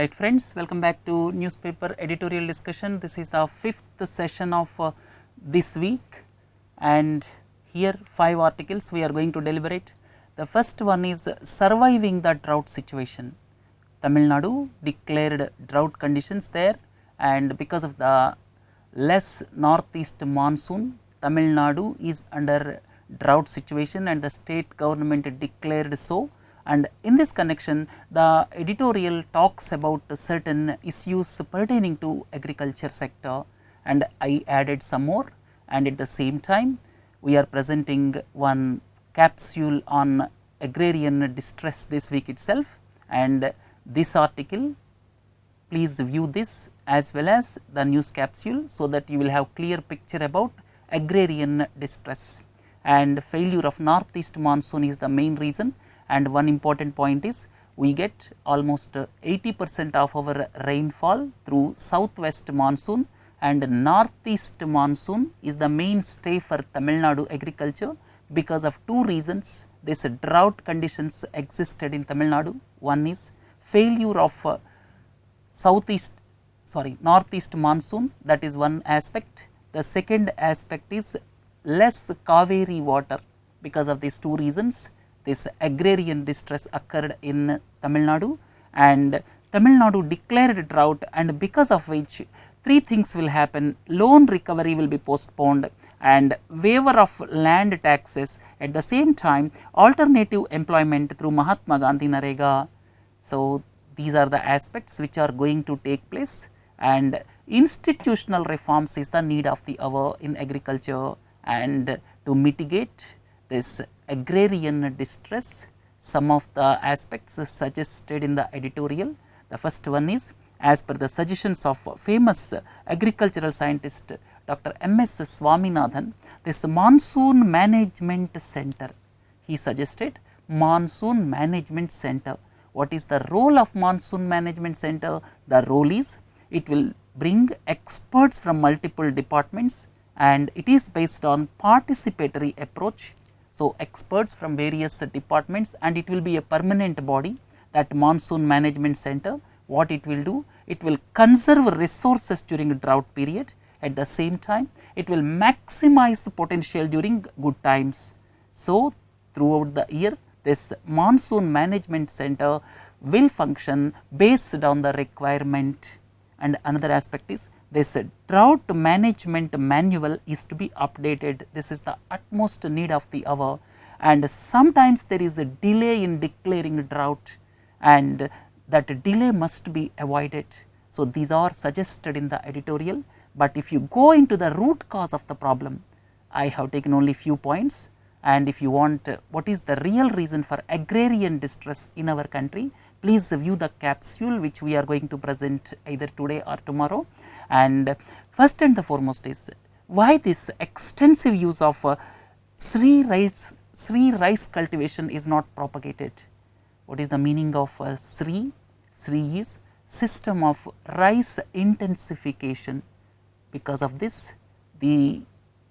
Alright friends, welcome back to newspaper editorial discussion. This is the fifth session of this week, and here 5 articles we are going to deliberate. The first one is surviving the drought situation. Tamil Nadu declared drought conditions there, and because of the less northeast monsoon, Tamil Nadu is under drought situation and the state government declared so. And in this connection, the editorial talks about certain issues pertaining to agriculture sector, and I added some more, and at the same time we are presenting one capsule on agrarian distress this week itself, and this article, please view this as well as the news capsule so that you will have clear picture about agrarian distress. And failure of northeast monsoon is the main reason. And one important point is we get almost 80% of our rainfall through southwest monsoon, and northeast monsoon is the mainstay for Tamil Nadu agriculture because of 2 reasons. This drought conditions existed in Tamil Nadu. One is failure of northeast monsoon, that is one aspect. The second aspect is less Kaveri water. Because of these 2 reasons, this agrarian distress occurred in Tamil Nadu, and Tamil Nadu declared drought, and because of which 3 things will happen: loan recovery will be postponed, and waiver of land taxes, at the same time alternative employment through Mahatma Gandhi Narega. So these are the aspects which are going to take place, and institutional reforms is the need of the hour in agriculture. And to mitigate this agrarian distress, some of the aspects suggested in the editorial. The first one is, as per the suggestions of famous agricultural scientist Dr. M.S. Swaminathan, this monsoon management center. He suggested monsoon management center. What is the role of monsoon management center? The role is, it will bring experts from multiple departments, and it is based on participatory approach. So experts from various departments, and it will be a permanent body, that monsoon management center. What it will do? It will conserve resources during a drought period. At the same time, it will maximize potential during good times. So throughout the year, this monsoon management center will function based on the requirement. And another aspect is, this drought management manual is to be updated. This is the utmost need of the hour, and sometimes there is a delay in declaring drought, and that delay must be avoided. So these are suggested in the editorial, but if you go into the root cause of the problem, I have taken only few points. And if you want what is the real reason for agrarian distress in our country, please view the capsule which we are going to present either today or tomorrow. And first and the foremost is, why this extensive use of Sri rice cultivation is not propagated. What is the meaning of Sri? Sri is system of rice intensification. Because of this, the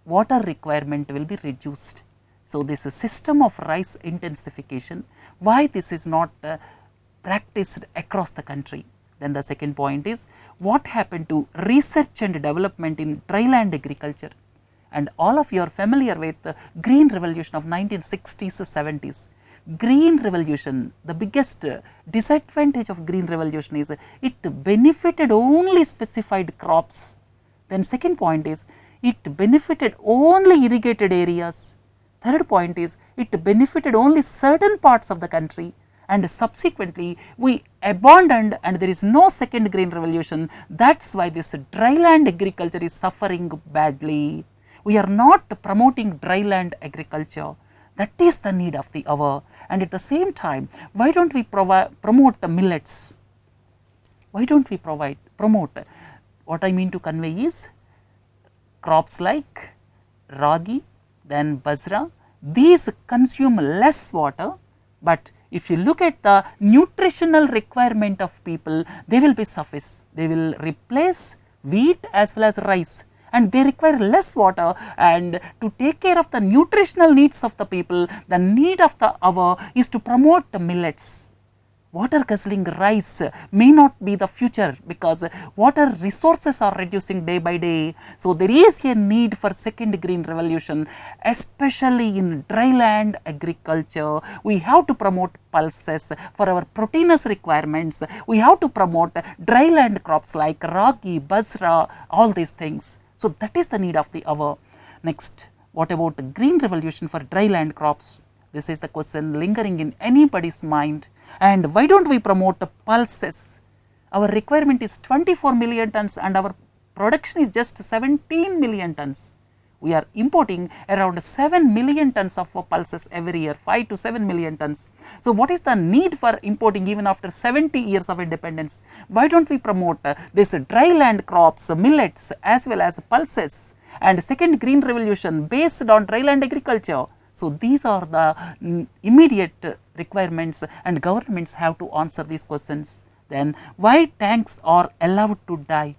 water requirement will be reduced. So this system of rice intensification, why this is not practiced across the country? Then the second point is, what happened to research and development in dryland agriculture? And all of you are familiar with the green revolution of 1960s, 70s. Green revolution, the biggest disadvantage of green revolution is it benefited only specified crops. Then second point is, it benefited only irrigated areas. Third point is, it benefited only certain parts of the country, and subsequently we abandoned, and there is no second green revolution. That is why this dryland agriculture is suffering badly. We are not promoting dryland agriculture. That is the need of the hour. And at the same time, why don't we promote the millets? Why don't we promote? What I mean to convey is, crops like ragi, then bajra, these consume less water, but if you look at the nutritional requirement of people, they will be suffice. They will replace wheat as well as rice, and they require less water. And to take care of the nutritional needs of the people, the need of the hour is to promote the millets. water guzzling rice may not be the future, because water resources are reducing day by day. So, there is a need for second green revolution, especially in dryland agriculture. We have to promote pulses for our proteinous requirements. We have to promote dryland crops like ragi, basra, all these things. So, that is the need of the hour. Next, what about the green revolution for dryland crops? This is the question lingering in anybody's mind. And why don't we promote pulses? Our requirement is 24 million tons and our production is just 17 million tons. We are importing around 7 million tons of pulses every year, 5 to 7 million tons. So, what is the need for importing even after 70 years of independence? Why don't we promote this dryland crops, millets as well as pulses, and second green revolution based on dryland agriculture? So, these are the immediate requirements and governments have to answer these questions. Then why tanks are allowed to die?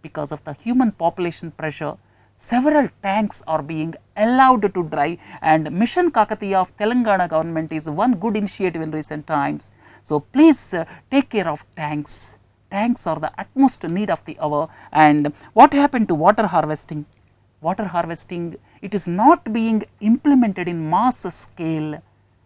Because of the human population pressure, several tanks are being allowed to dry, and Mission Kakatiya of Telangana government is one good initiative in recent times. So, please take care of tanks. Tanks are the utmost need of the hour. And what happened to water harvesting? Water harvesting, it is not being implemented in mass scale,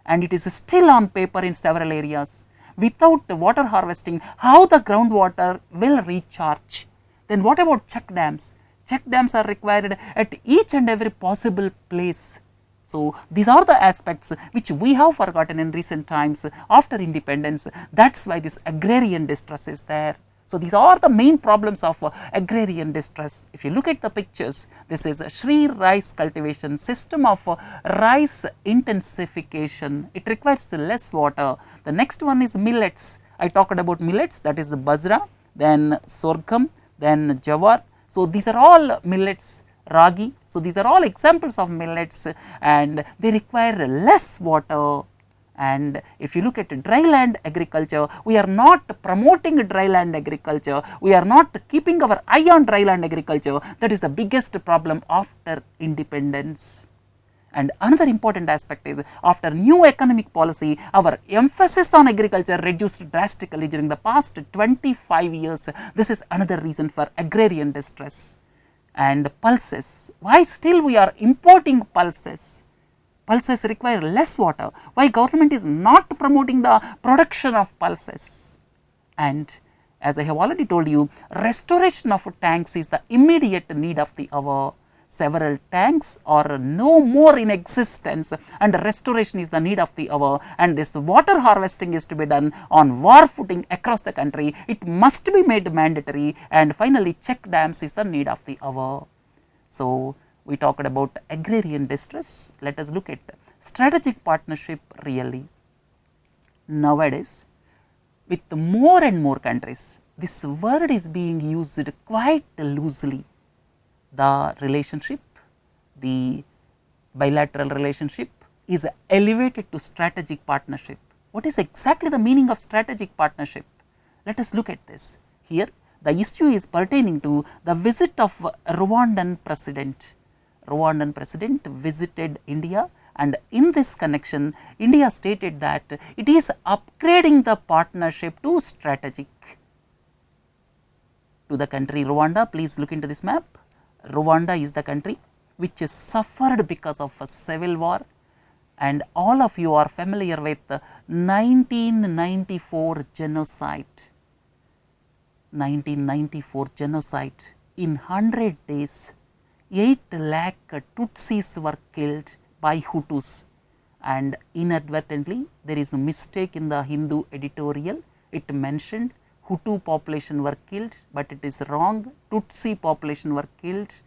and it is still on paper in several areas. Without water harvesting, how the groundwater will recharge? Then what about check dams? Check dams are required at each and every possible place. So, these are the aspects which we have forgotten in recent times after independence. That is why this agrarian distress is there. So, these are the main problems of agrarian distress. If you look at the pictures, this is Shri rice cultivation, system of rice intensification. It requires less water. The next one is millets. I talked about millets, that is basra, then sorghum, then jawar. So, these are all millets, ragi. So, these are all examples of millets and they require less water. And if you look at dryland agriculture, we are not promoting dryland agriculture, we are not keeping our eye on dryland agriculture. That is the biggest problem after independence. And another important aspect is, after new economic policy, our emphasis on agriculture reduced drastically during the past 25 years. This is another reason for agrarian distress. And pulses, why still we are importing pulses? Pulses require less water. Why government is not promoting the production of pulses? And as I have already told you, restoration of tanks is the immediate need of the hour. Several tanks are no more in existence and restoration is the need of the hour, and this water harvesting is to be done on war footing across the country. It must be made mandatory, and finally check dams is the need of the hour. So, we talked about agrarian distress. Let us look at strategic partnership really. Nowadays, with more and more countries, this word is being used quite loosely. The relationship, the bilateral relationship is elevated to strategic partnership. What is exactly the meaning of strategic partnership? Let us look at this. Here, the issue is pertaining to the visit of Rwandan president. Rwandan president visited India, and in this connection, India stated that it is upgrading the partnership to strategic. To the country Rwanda, please look into this map. Rwanda is the country which is suffered because of a civil war, and all of you are familiar with 1994 genocide. 1994 genocide. In 100 days, 8 lakh Tutsis were killed by Hutus, and inadvertently there is a mistake in the Hindu editorial. It mentioned Hutu population were killed, but it is wrong. Tutsi population were killed.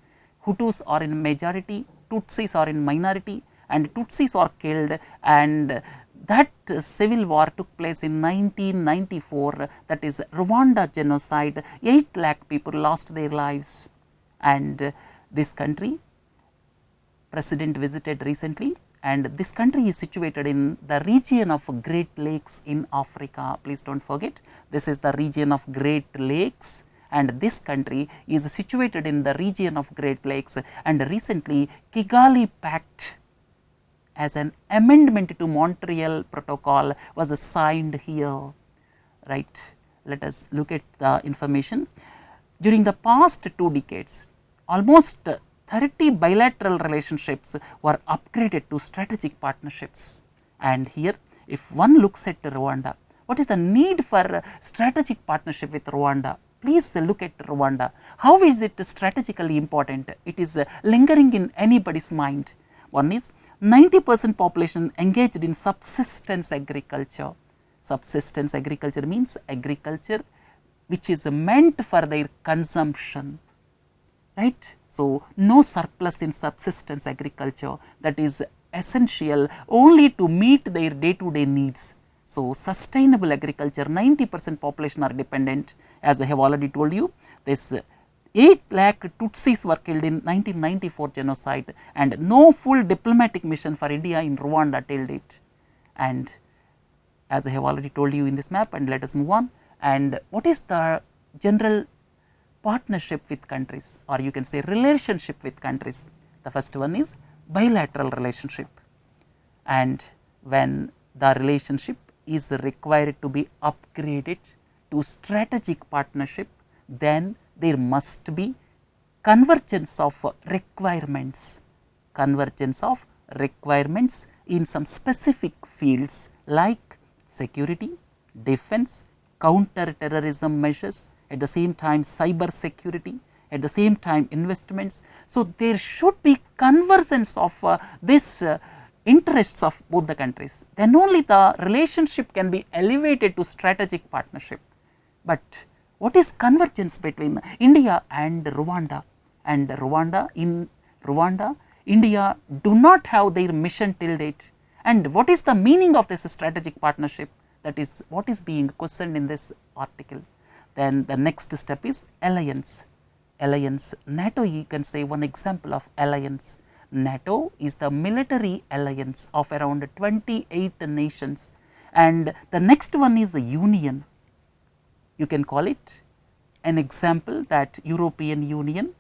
Hutus are in majority, Tutsis are in minority, and Tutsis are killed, and that civil war took place in 1994, that is Rwanda genocide. 8 lakh people lost their lives, and this country president visited recently, and this country is situated in the region of Great Lakes in Africa. Please do not forget, this is the region of Great Lakes, and this country is situated in the region of Great Lakes, and recently Kigali Pact as an amendment to Montreal Protocol was signed here. right. Let us look at the information. During the past 2 decades, almost 30 bilateral relationships were upgraded to strategic partnerships. And here, if one looks at Rwanda, what is the need for strategic partnership with Rwanda? Please look at Rwanda. How is it strategically important? It is lingering in anybody's mind. One is 90% population engaged in subsistence agriculture. Subsistence agriculture means agriculture which is meant for their consumption, right. So, no surplus in subsistence agriculture, that is essential only to meet their day to day needs. So, sustainable agriculture, 90% population are dependent, as I have already told you. This 8 lakh Tutsis were killed in 1994 genocide, and no full diplomatic mission for India in Rwanda till date. And as I have already told you in this map, and let us move on. And what is the general partnership with countries, or you can say relationship with countries? The first one is bilateral relationship, and when the relationship is required to be upgraded to strategic partnership, then there must be convergence of requirements, in some specific fields like security, defense, counter-terrorism measures, at the same time cyber security, at the same time investments. So, there should be convergence of this interests of both the countries, then only the relationship can be elevated to strategic partnership. But what is convergence between India and Rwanda? And in Rwanda, India do not have their mission till date. And what is the meaning of this strategic partnership? That is what is being questioned in this article. Then the next step is alliance. NATO, you can say one example of alliance. NATO is the military alliance of around 28 nations, and the next one is the union. You can call it an example that European Union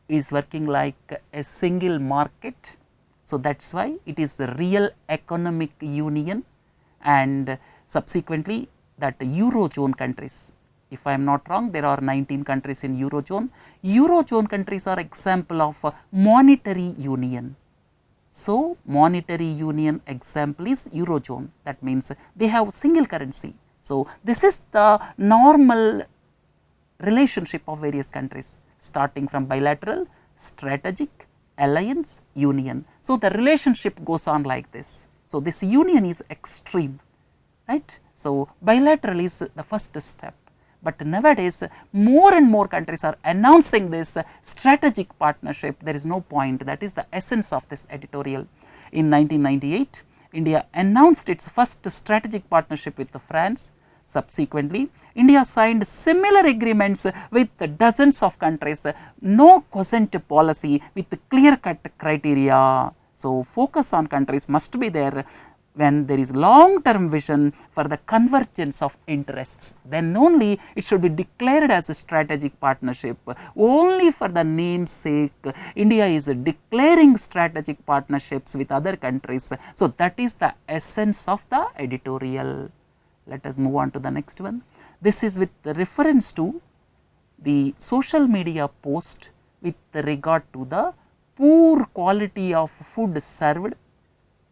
is working like a single market. So, that is why it is the real economic union, and subsequently that Eurozone countries. If I am not wrong, there are 19 countries in Eurozone. Eurozone countries are example of monetary union. So, monetary union example is Eurozone, that means they have single currency. So, this is the normal relationship of various countries, starting from bilateral, strategic, alliance, union. So, the relationship goes on like this. So, this union is extreme, right. So, bilateral is the first step, but nowadays more and more countries are announcing this strategic partnership. There is no point, that is the essence of this editorial. In 1998, India announced its first strategic partnership with France. Subsequently, India signed similar agreements with dozens of countries, no quotient policy with clear cut criteria. So, focus on countries must be there when there is long term vision for the convergence of interests, then only it should be declared as a strategic partnership. Only for the name's sake, India is declaring strategic partnerships with other countries. So, that is the essence of the editorial. Let us move on to the next one. This is with reference to the social media post with regard to the poor quality of food served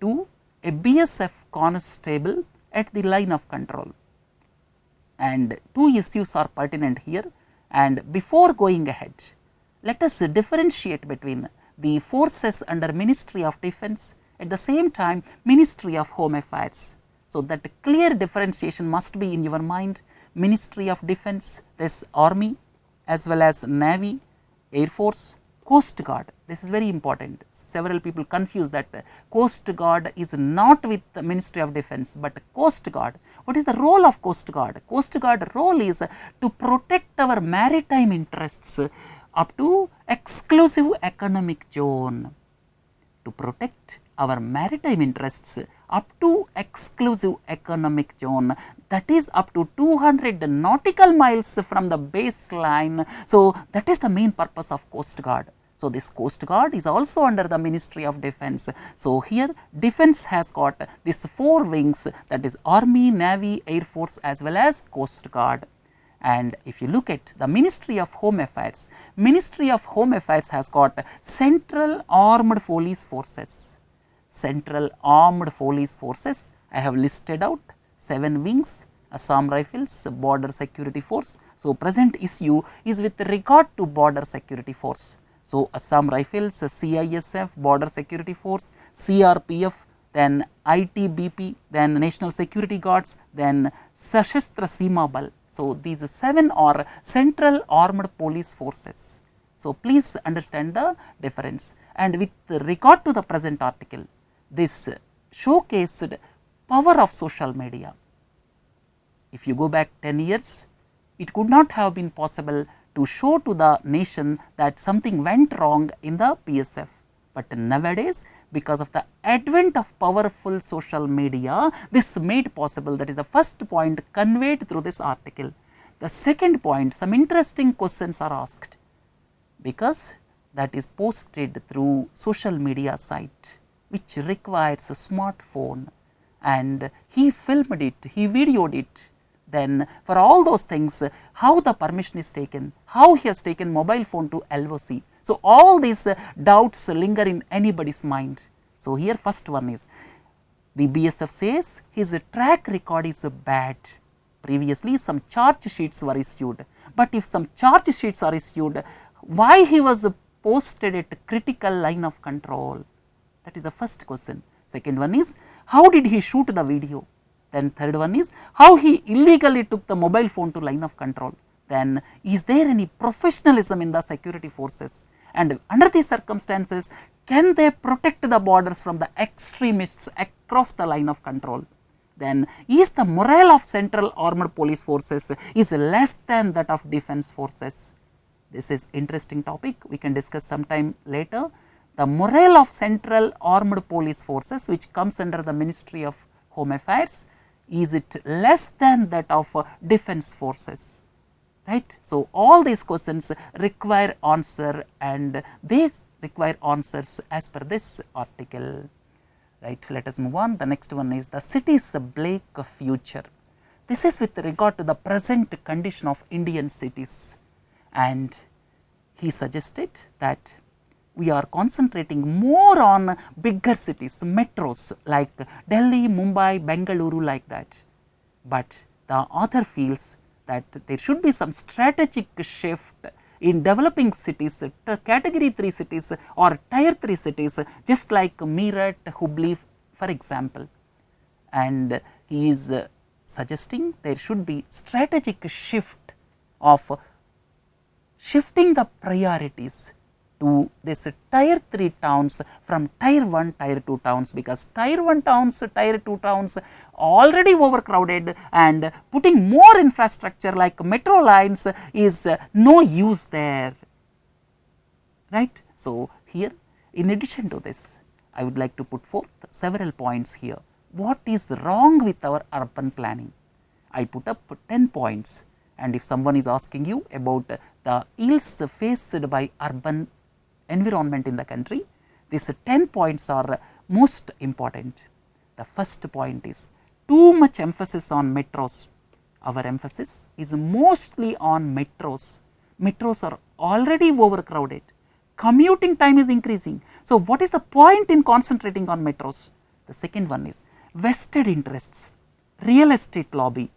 to a BSF constable at the line of control. And two issues are pertinent here, and before going ahead, let us differentiate between the forces under Ministry of Defence, at the same time Ministry of Home Affairs. So, that clear differentiation must be in your mind. Ministry of Defence, this Army as well as Navy, Air Force, Coast Guard. This is very important. Several people confuse that Coast Guard is not with the Ministry of Defence, but Coast Guard. What is the role of Coast Guard? Coast Guard role is to protect our maritime interests up to exclusive economic zone. To protect our maritime interests up to exclusive economic zone, that is up to 200 nautical miles from the baseline. So, that is the main purpose of Coast Guard. So, this Coast Guard is also under the Ministry of Defence. So, here Defence has got these 4 wings, that is Army, Navy, Air Force as well as Coast Guard. And if you look at the Ministry of Home Affairs has got Central Armed Police Forces. Central Armed Police Forces, I have listed out 7 wings, Assam Rifles, Border Security Force. So, present issue is with regard to Border Security Force. So, Assam Rifles, CISF, Border Security Force, CRPF, then ITBP, then National Security Guards, then Sashastra Seema Bal. So, these 7 are Central Armed Police Forces. So, please understand the difference. And with regard to the present article, this showcased power of social media. If you go back 10 years, it could not have been possible to show to the nation that something went wrong in the PSF. But nowadays, because of the advent of powerful social media, this made possible. That is the first point conveyed through this article. The second point, some interesting questions are asked, because that is posted through social media site, which requires a smartphone, and he filmed it, he videoed it. Then for all those things, how the permission is taken, how he has taken mobile phone to LOC. So, all these doubts linger in anybody's mind. So, here first one is, the BSF says his track record is bad. Previously some charge sheets were issued, but if some charge sheets are issued, why he was posted at critical line of control? That is the first question. Second one is, how did he shoot the video? Then third one is, how he illegally took the mobile phone to line of control. Then is there any professionalism in the security forces? And under these circumstances, can they protect the borders from the extremists across the line of control? Then is the morale of Central Armed Police Forces is less than that of defense forces? This is interesting topic, we can discuss sometime later. The morale of Central Armed Police Forces, which comes under the Ministry of Home Affairs, is it less than that of defense forces? Right. So, all these questions require answer, and they require answers as per this article. Right. Let us move on. The next one is the city's bleak future. This is with regard to the present condition of Indian cities, and he suggested that we are concentrating more on bigger cities, metros like Delhi, Mumbai, Bengaluru, like that. But the author feels that there should be some strategic shift in developing cities, category 3 cities or tier 3 cities, just like Meerut, Hubli, for example. And he is suggesting there should be strategic shift of shifting the priorities to this tier 3 towns from tier 1, tier 2 towns, because tier 1 towns, tier 2 towns already overcrowded, and putting more infrastructure like metro lines is no use there, right. So, here in addition to this, I would like to put forth several points here. What is wrong with our urban planning? I put up 10 points, and if someone is asking you about the ills faced by urban environment in the country, these 10 points are most important. The first point is too much emphasis on metros. Our emphasis is mostly on metros. Metros are already overcrowded. Commuting time is increasing. So, what is the point in concentrating on metros? The second one is vested interests, real estate lobby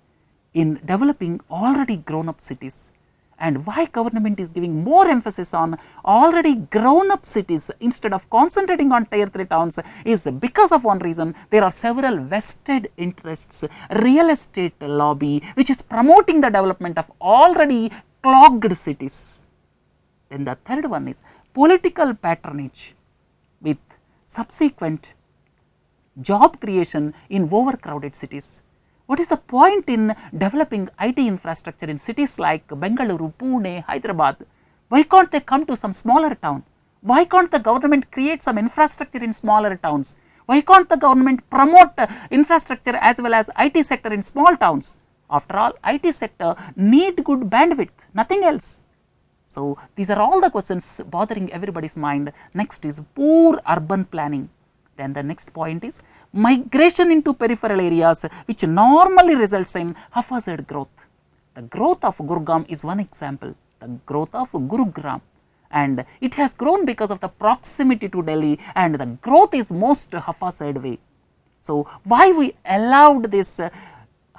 in developing already grown up cities. And why government is giving more emphasis on already grown up cities instead of concentrating on tier 3 towns is because of one reason. There are several vested interests, real estate lobby which is promoting the development of already clogged cities. Then the third one is political patronage with subsequent job creation in overcrowded cities. What is the point in developing IT infrastructure in cities like Bengaluru, Pune, Hyderabad? Why can't they come to some smaller town? Why can't the government create some infrastructure in smaller towns? Why can't the government promote infrastructure as well as IT sector in small towns? After all, IT sector need good bandwidth, nothing else. So, these are all the questions bothering everybody's mind. Next is poor urban planning. Then the next point is migration into peripheral areas, which normally results in haphazard growth. The growth of Gurgaon is one example, the growth of Gurugram, and it has grown because of the proximity to Delhi, and the growth is most haphazard way. So, why we allowed this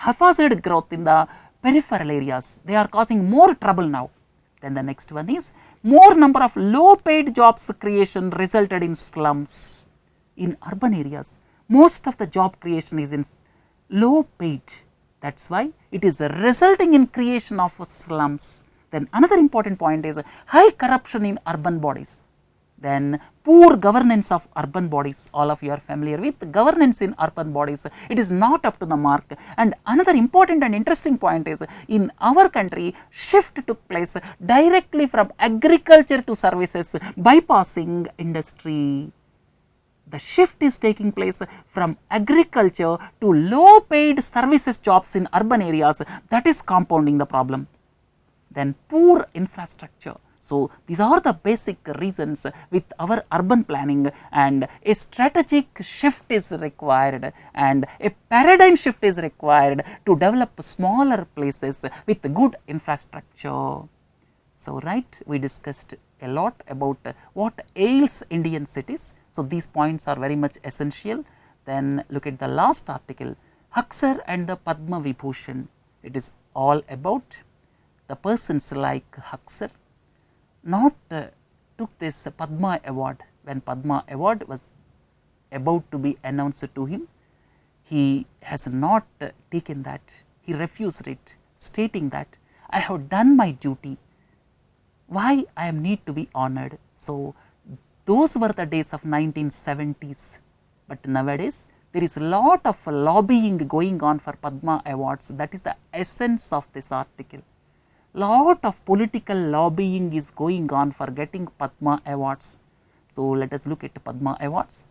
haphazard growth in the peripheral areas? They are causing more trouble now. Then the next one is more number of low paid jobs creation resulted in slums. In urban areas, most of the job creation is in low paid. That is why it is resulting in creation of slums. Then another important point is high corruption in urban bodies. Then poor governance of urban bodies, all of you are familiar with governance in urban bodies, it is not up to the mark. And another important and interesting point is in our country shift took place directly from agriculture to services, bypassing industry. The shift is taking place from agriculture to low paid services jobs in urban areas, that is compounding the problem. Then poor infrastructure. So, these are the basic reasons with our urban planning, and a strategic shift is required and a paradigm shift is required to develop smaller places with good infrastructure. So, right, we discussed a lot about what ails Indian cities. So, these points are very much essential. Then look at the last article, Huxer and the Padma Vibhushan. It is all about the persons like Huxer not took this Padma award. When Padma award was about to be announced to him, he has not taken that, he refused it, stating that I have done my duty, why I am need to be honored. So, those were the days of 1970s, but nowadays there is a lot of lobbying going on for Padma awards. That is the essence of this article. Lot of political lobbying is going on for getting Padma awards. So, let us look at Padma awards.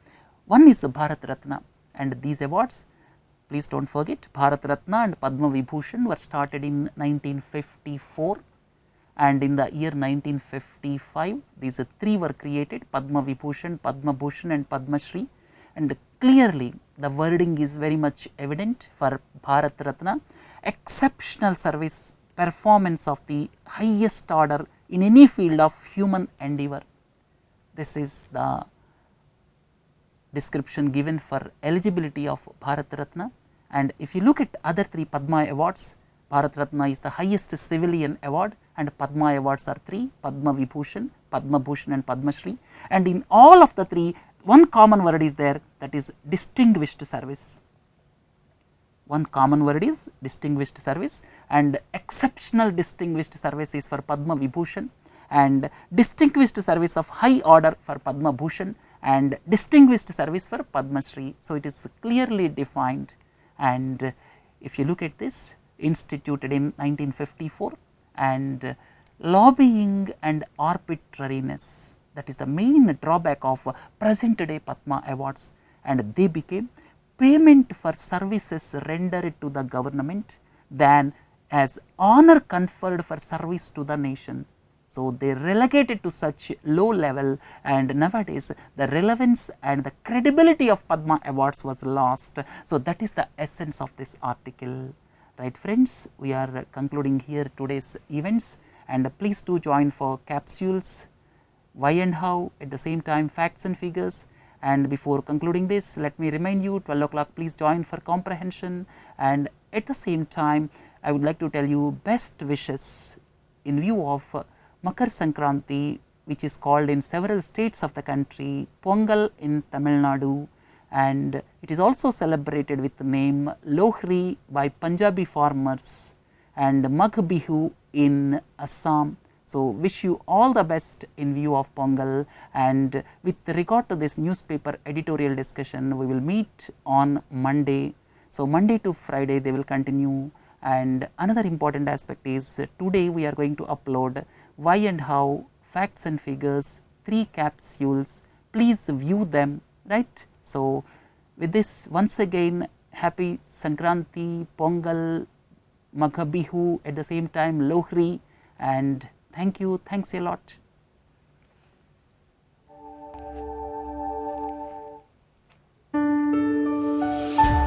One is Bharat Ratna, and these awards, please do not forget, Bharat Ratna and Padma Vibhushan were started in 1954. And in the year 1955, these three were created, Padma Vibhushan, Padma Bhushan and Padma Shri, and clearly the wording is very much evident for Bharat Ratna, exceptional service, performance of the highest order in any field of human endeavour. This is the description given for eligibility of Bharat Ratna. And if you look at other three Padma awards, Bharat Ratna is the highest civilian award, and Padma awards are three, Padma Vibhushan, Padma Bhushan and Padma Shri, and in all of the three one common word is there, that is distinguished service. One common word is distinguished service, and exceptional distinguished service is for Padma Vibhushan, and distinguished service of high order for Padma Bhushan, and distinguished service for Padma Shri. So, it is clearly defined, and if you look at this, instituted in 1954, and lobbying and arbitrariness, that is the main drawback of present day Padma awards, and they became payment for services rendered to the government than as honor conferred for service to the nation. So, they relegated to such low level, and nowadays the relevance and the credibility of Padma awards was lost. So, that is the essence of this article. Right friends, we are concluding here today's events, and please do join for capsules, why and how, at the same time facts and figures. And before concluding this, let me remind you, 12 o'clock please join for comprehension, and at the same time I would like to tell you best wishes in view of Makar Sankranti, which is called in several states of the country, Pongal in Tamil Nadu, and it is also celebrated with the name Lohri by Punjabi farmers, and Magh Bihu in Assam. So, wish you all the best in view of Pongal, and with regard to this newspaper editorial discussion, we will meet on Monday. So, Monday to Friday they will continue, and another important aspect is today we are going to upload why and how, facts and figures, 3 capsules, please view them, right. So, with this once again happy Sankranti, Pongal, Magh Bihu, at the same time Lohri, and Thank you. Thanks a lot.